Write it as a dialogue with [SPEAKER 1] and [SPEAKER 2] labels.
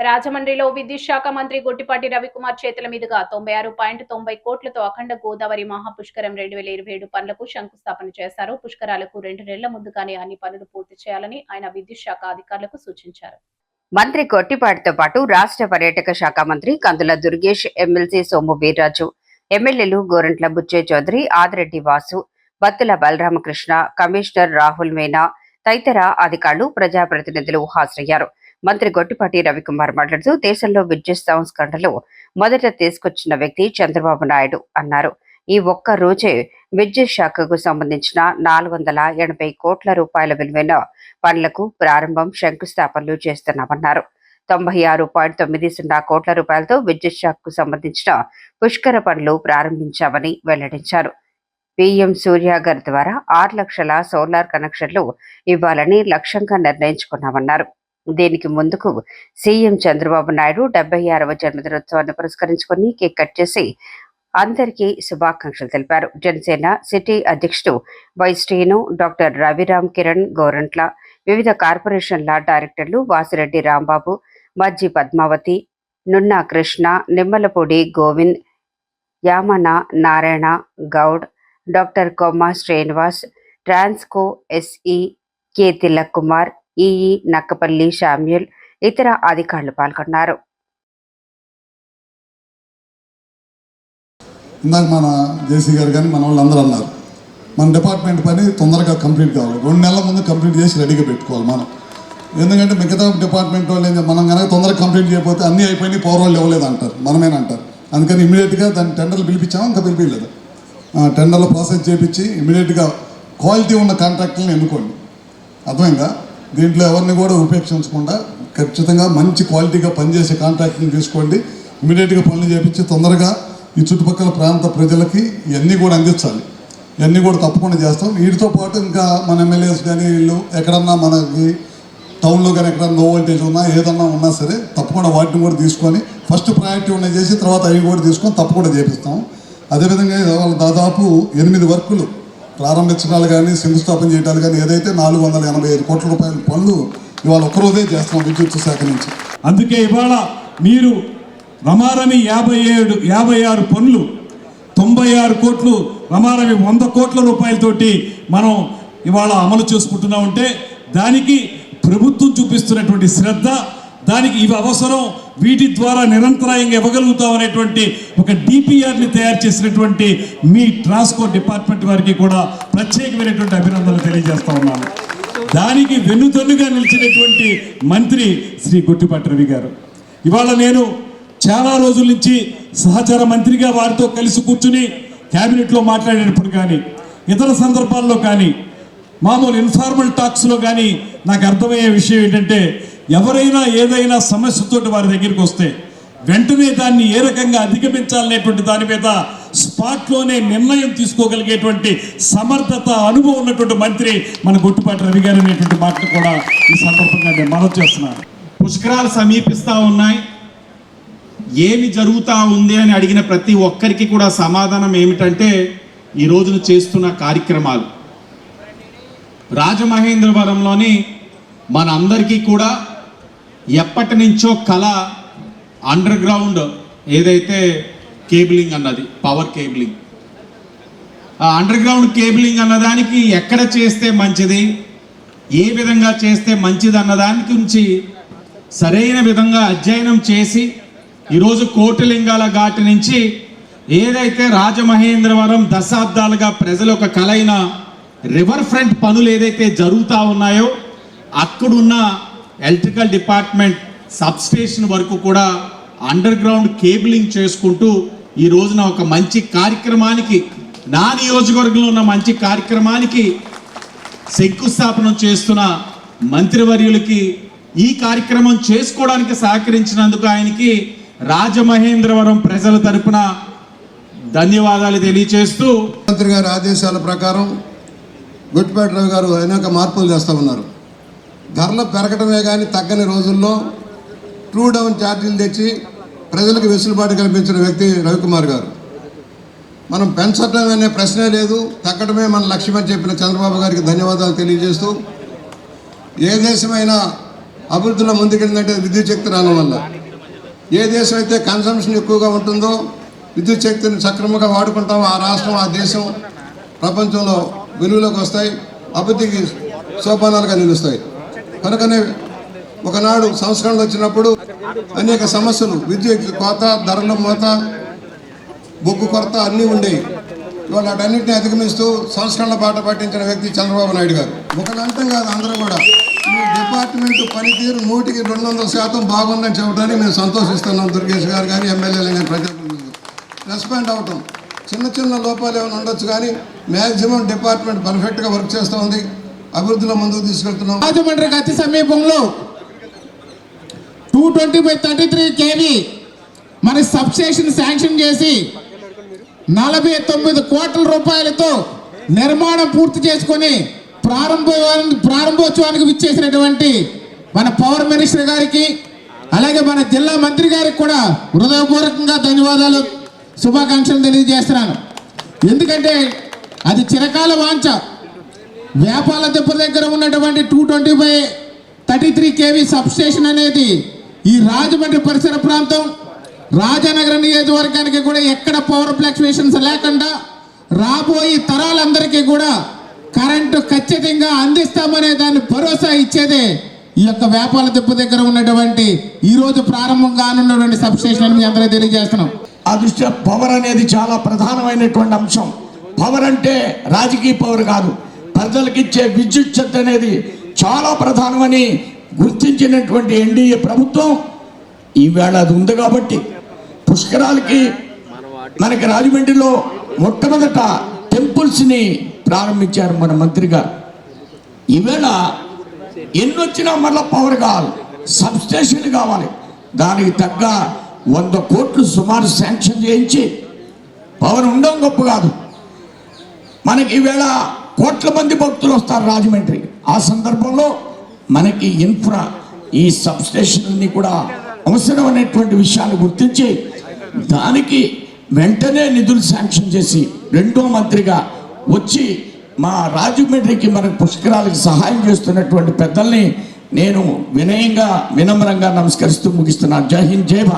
[SPEAKER 1] రాజమండ్రిలో విద్యుత్ శాఖ మంత్రి గొట్టిపాటి రవికుమార్ చేతుల మీదుగా 96.90 కోట్లతో అఖండ గోదావరి మహాపుష్కరం 2027 పనులకు శంకుస్థాపన చేశారు. పుష్కరాలకు 2 నెలల ముందుగానే అన్ని పనులు పూర్తి చేయాలని ఆయన విద్యుత్ శాఖ అధికారులకు సూచించారు.
[SPEAKER 2] మంత్రి గొట్టిపాటితో పాటు రాష్ట్ర పర్యాటక శాఖ మంత్రి కందుల దుర్గేష్, ఎమ్మెల్సీ సోము వీర్రాజు, ఎమ్మెల్యేలు గోరంట్ల బుచ్చే చౌదరి, ఆదిరెడ్డి వాసు, బత్తుల బలరామకృష్ణ, కమిషనర్ రాహుల్ మీనా తదితర అధికారులు, ప్రజాప్రతినిధులు హాజరయ్యారు. మంత్రి గొట్టిపాటి రవికుమార్ మాట్లాడుతూ దేశంలో విద్యుత్ సంస్కరణలు మొదట తీసుకొచ్చిన వ్యక్తి చంద్రబాబు నాయుడు అన్నారు. ఈ ఒక్క రోజే విద్యుత్ శాఖకు సంబంధించిన 480 కోట్ల రూపాయల విలువైన పనులకు ప్రారంభం, శంకుస్థాపనలు చేస్తున్నామన్నారు. 96.90 కోట్ల రూపాయలతో విద్యుత్ శాఖకు సంబంధించిన పుష్కర పనులు ప్రారంభించామని వెల్లడించారు. పీఎం సూర్యాగర్ ద్వారా 6 లక్షల సోలార్ కనెక్షన్లు ఇవ్వాలని లక్ష్యంగా నిర్ణయించుకున్నామన్నారు. దీనికి ముందుకు సీఎం చంద్రబాబు నాయుడు 76వ జన్మదినోత్సవాన్ని పురస్కరించుకుని కేక్ కట్ చేసి అందరికీ శుభాకాంక్షలు తెలిపారు. జనసేన సిటీ అధ్యక్షుడు వై శ్రీను, డాక్టర్ రవిరామ్ కిరణ్ గోరంట్ల, వివిధ కార్పొరేషన్ల డైరెక్టర్లు Vasireddy Rambabu, Majji Padmavathi, Nunna Krishna, Nimmalapudi Govind, Yamana Narayana Goud, doctor Komma Srinivas, Transco SE K Tilak Kumar, EE Nakkapalli Samuel, ఇతర అధికారులు పాల్గొన్నారు.
[SPEAKER 3] ఇందాక మన జేసీ గారు కానీ మన వాళ్ళందరూ అన్నారు, మన డిపార్ట్మెంట్ పని తొందరగా కంప్లీట్ కావాలి. 2 నెలల ముందు కంప్లీట్ చేసి రెడీగా పెట్టుకోవాలి మనం. ఎందుకంటే మిగతా డిపార్ట్మెంట్ వాళ్ళు మనం కనుక తొందరగా కంప్లీట్ చేయకపోతే అన్నీ అయిపోయినాయి, పవర్ వాళ్ళు ఇవ్వలేదు అంటారు, మనమేనంటారు. అందుకని ఇమీడియట్గా దాన్ని టెండర్లు పిలిపించాము, ఇంకా పిలిపించలేదు. టెండర్లు ప్రాసెస్ చేయించి ఇమీడియట్గా క్వాలిటీ ఉన్న కాంట్రాక్టులను ఎన్నుకోండి. అర్థమైందా? దీంట్లో ఎవరిని కూడా ఉపేక్షించకుండా ఖచ్చితంగా మంచి క్వాలిటీగా పనిచేసే కాంట్రాక్ట్ని తీసుకోండి. ఇమీడియట్గా పనులు చేయించి తొందరగా ఈ చుట్టుపక్కల ప్రాంత ప్రజలకి ఇవన్నీ కూడా అందించాలి. ఇవన్నీ కూడా తప్పకుండా చేస్తాం. వీటితో పాటు ఇంకా మన ఎమ్మెల్యేస్ కానీ వీళ్ళు ఎక్కడన్నా మనకి టౌన్లో కానీ ఎక్కడన్నా లో వోల్టేజ్ ఉన్నా ఏదన్నా ఉన్నా సరే తప్పకుండా వాటిని కూడా తీసుకొని ఫస్ట్ ప్రయారిటీ ఉన్నాయి చేసి తర్వాత అవి కూడా తీసుకొని తప్పకుండా చేపిస్తాం. అదేవిధంగా వాళ్ళు దాదాపు 8 వర్కులు ప్రారంభించడాలు కానీ శంకుస్థాపన చేయడాలు కానీ ఏదైతే 485 కోట్ల రూపాయల పనులు ఇవాళ ఒక్కరోజే చేస్తున్నాం విద్యుత్ శాఖ నుంచి.
[SPEAKER 4] అందుకే ఇవాళ మీరు రమారమి 56 పనులు 96 కోట్లు, రమారమి 100 కోట్ల రూపాయలతోటి మనం ఇవాళ అమలు చేసుకుంటున్నామంటే దానికి ప్రభుత్వం చూపిస్తున్నటువంటి శ్రద్ధ, దానికి ఇవి అవసరం, వీటి ద్వారా నిరంతరాయంగా ఇవ్వగలుగుతాం అనేటువంటి ఒక డిపిఆర్ని తయారు చేసినటువంటి మీ ట్రాన్స్పోర్ట్ డిపార్ట్మెంట్ వారికి కూడా ప్రత్యేకమైనటువంటి అభినందనలు తెలియజేస్తా ఉన్నాను. దానికి వెన్నుదన్నుగా నిలిచినటువంటి మంత్రి శ్రీ గొట్టిపాటి రవి గారు. ఇవాళ నేను చాలా రోజుల నుంచి సహచర మంత్రిగా వారితో కలిసి కూర్చుని క్యాబినెట్లో మాట్లాడేటప్పుడు కానీ ఇతర సందర్భాల్లో కానీ మామూలు ఇన్ఫార్మల్ టాక్స్లో కానీ నాకు అర్థమయ్యే విషయం ఏంటంటే, ఎవరైనా ఏదైనా సమస్యతోటి వారి దగ్గరికి వస్తే వెంటనే దాన్ని ఏ రకంగా అధిగమించాలనేటువంటి దాని మీద స్పాట్లోనే నిర్ణయం తీసుకోగలిగేటువంటి సమర్థత, అనుభవం ఉన్నటువంటి మంత్రి మన గొట్టిపాటి రవి గారు అనేటువంటి మాటలు కూడా ఈ సందర్భంగా నేను మనవి చేస్తున్నాను.
[SPEAKER 5] పుష్కరాలు సమీపిస్తూ ఉన్నాయి, ఏమి జరుగుతూ ఉంది అని అడిగిన ప్రతి ఒక్కరికి కూడా సమాధానం ఏమిటంటే ఈ రోజున చేస్తున్న కార్యక్రమాలు. రాజమహేంద్రవరంలోని మన అందరికీ కూడా ఎప్పటి నుంచో కళ అండర్ గ్రౌండ్ ఏదైతే కేబులింగ్ అన్నది, పవర్ కేబులింగ్. ఆ అండర్ గ్రౌండ్ కేబులింగ్ అన్నదానికి ఎక్కడ చేస్తే మంచిది, ఏ విధంగా చేస్తే మంచిది అన్నదాని గురించి సరైన విధంగా అధ్యయనం చేసి ఈరోజు కోటిలింగాల ఘాటు నుంచి ఏదైతే రాజమహేంద్రవరం దశాబ్దాలుగా ప్రజల ఒక కలైన రివర్ ఫ్రంట్ పనులు ఏదైతే జరుగుతూ ఉన్నాయో అక్కడున్న ఎలక్ట్రికల్ డిపార్ట్మెంట్ సబ్స్టేషన్ వరకు కూడా అండర్ గ్రౌండ్ కేబులింగ్ చేసుకుంటూ ఈ రోజున ఒక మంచి కార్యక్రమానికి, నా నియోజకవర్గంలో ఉన్న మంచి కార్యక్రమానికి శంకుస్థాపన చేస్తున్న మంత్రివర్యులకి ఈ కార్యక్రమం చేసుకోవడానికి సహకరించినందుకు ఆయనకి రాజమహేంద్రవరం ప్రజల తరపున ధన్యవాదాలు తెలియజేస్తూ,
[SPEAKER 6] మంత్రి గారి ఆదేశాల ప్రకారం గొట్టిపాటి రవి గారు అనేక మార్పులు చేస్తూ ఉన్నారు. ధరలు పెరగడమే కానీ తగ్గని రోజుల్లో ట్రూ డౌన్ ఛార్జీలు తెచ్చి ప్రజలకు వెసులుబాటు కల్పించిన వ్యక్తి రవికుమార్ గారు. మనం పెంచడం అనే ప్రశ్నే లేదు, తగ్గడమే మన లక్ష్యమని చెప్పిన చంద్రబాబు గారికి ధన్యవాదాలు తెలియజేస్తూ, ఏ దేశమైనా అభివృద్ధిలో ముందుకెళ్ళిందంటే విద్యుత్ శక్తి రావడం వల్ల. ఏ దేశం అయితే కన్సంప్షన్ ఎక్కువగా ఉంటుందో, విద్యుత్ శక్తిని సక్రమంగా వాడుకుంటామో ఆ రాష్ట్రం, ఆ దేశం ప్రపంచంలో వెలుగులోకి వస్తాయి, అభివృద్ధికి సోపానాలుగా నిలుస్తాయి. కనుకనే ఒకనాడు సంస్కరణలు వచ్చినప్పుడు అనేక సమస్యలు, విద్యుత్ కోత, ధరల మోత, బొగ్గు కొరత అన్నీ ఉండేవి. ఇవాళ వాటన్నింటినీ అధిగమిస్తూ సంస్కరణల బాట పట్టించిన వ్యక్తి చంద్రబాబు నాయుడు గారు. ఒకనంతం కాదు, అందరూ కూడా మీ డిపార్ట్మెంట్ పనితీరు 100% బాగుందని చెప్పడానికి మేము సంతోషిస్తున్నాం. దుర్గేష్ గారు కానీ, ఎమ్మెల్యేలు కానీ, ప్రజాప్రతినిధులు రెస్పాండ్ అవటం. చిన్న చిన్న లోపాలు ఏమైనా ఉండొచ్చు కానీ మ్యాక్సిమం డిపార్ట్మెంట్ పర్ఫెక్ట్గా వర్క్ చేస్తూ ఉంది, అభివృద్ధిలో ముందుకు తీసుకెళ్తున్నాం.
[SPEAKER 7] రాజమండ్రికి అతి సమీపంలో 220/33 kV మన సబ్స్టేషన్ శాంక్షన్ చేసి 49 కోట్ల రూపాయలతో నిర్మాణం పూర్తి చేసుకొని ప్రారంభోత్సవానికి విచ్చేసినటువంటి మన పవర్ మినిస్టర్ గారికి, అలాగే మన జిల్లా మంత్రి గారికి కూడా హృదయపూర్వకంగా ధన్యవాదాలు, శుభాకాంక్షలు తెలియజేస్తున్నాను. ఎందుకంటే అది చిరకాల వాంఛ. వేపాల దెబ్బ దగ్గర ఉన్నటువంటి 220/33 kV సబ్స్టేషన్ అనేది ఈ రాజమండ్రి పరిసర ప్రాంతం, రాజనగర నియోజకవర్గానికి కూడా ఎక్కడ పవర్ ఫ్లక్చుయేషన్స్ లేకుండా రాబోయే తరాలందరికీ కూడా కరెంటు ఖచ్చితంగా అందిస్తామనే దాన్ని భరోసా ఇచ్చేదే ఈ యొక్క వేపాల దెబ్బ దగ్గర ఉన్నటువంటి ఈ రోజు ప్రారంభం కానున్నటువంటి సబ్స్టేషన్ అని మీ అందరికీ తెలియజేస్తున్నాం.
[SPEAKER 8] ఆ దృష్ట్యా పవర్ అనేది చాలా ప్రధానమైనటువంటి అంశం. పవర్ అంటే రాజకీయ పవర్ కాదు, ప్రజలకు ఇచ్చే విద్యుత్ శక్తి అనేది చాలా ప్రధానమని గుర్తించినటువంటి ఎన్డీఏ ప్రభుత్వం ఈవేళ అది ఉంది. కాబట్టి పుష్కరాలకి మనకి రాజమండ్రిలో మొట్టమొదట టెంపుల్స్ని ప్రారంభించారు మన మంత్రి గారు. ఈవేళ ఎన్నొచ్చినా మళ్ళీ పవర్ కావాలి, సబ్స్టేషన్ కావాలి. దానికి తగ్గ 100 కోట్లు సుమారు శాంక్షన్ చేయించి, పవర్ ఉండడం గొప్ప కాదు, మనకి ఈవేళ కోట్ల మంది భక్తులు వస్తారు రాజమండ్రి. ఆ సందర్భంలో మనకి ఇన్ఫ్రా, ఈ సబ్స్టేషన్ని కూడా అవసరమైనటువంటి విషయాన్ని గుర్తించి దానికి వెంటనే నిధులు శాంక్షన్ చేసి రెండో మంత్రిగా వచ్చి మా రాజమండ్రికి మన పుష్కరాలకు సహాయం చేస్తున్నటువంటి పెద్దల్ని నేను వినయంగా వినమ్రంగా నమస్కరిస్తూ ముగిస్తున్నాను. జై హింద్, జై భారత్.